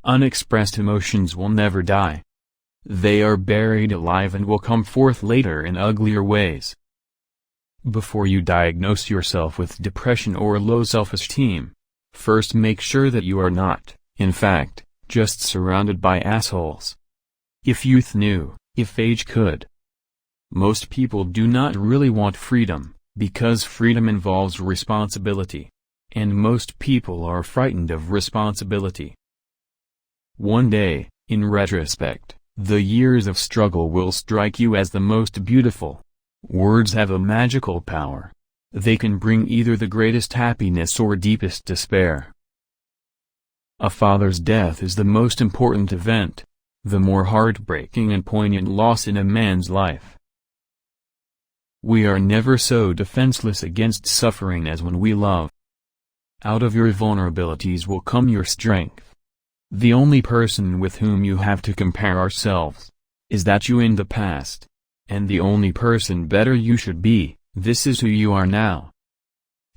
Unexpressed emotions will never die. They are buried alive and will come forth later in uglier ways. Before you diagnose yourself with depression or low self-esteem, first make sure that you are not, in fact, just surrounded by assholes. If youth knew, if age could. Most people do not really want freedom, because freedom involves responsibility. And most people are frightened of responsibility. One day, in retrospect, the years of struggle will strike you as the most beautiful. Words have a magical power. They can bring either the greatest happiness or deepest despair. A father's death is the most important event, the more heartbreaking and poignant loss in a man's life. We are never so defenseless against suffering as when we love. Out of your vulnerabilities will come your strength. The only person with whom you have to compare ourselves is that you in the past. And the only person better you should be, this is who you are now.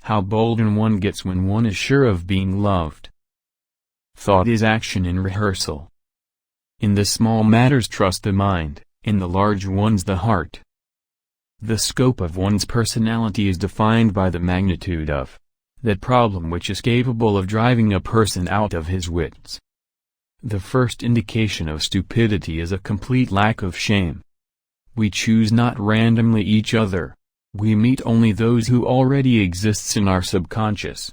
How bolden one gets when one is sure of being loved. Thought is action in rehearsal. In the small matters trust the mind, in the large ones the heart. The scope of one's personality is defined by the magnitude of that problem which is capable of driving a person out of his wits. The first indication of stupidity is a complete lack of shame. We choose not randomly each other. We meet only those who already exists in our subconscious.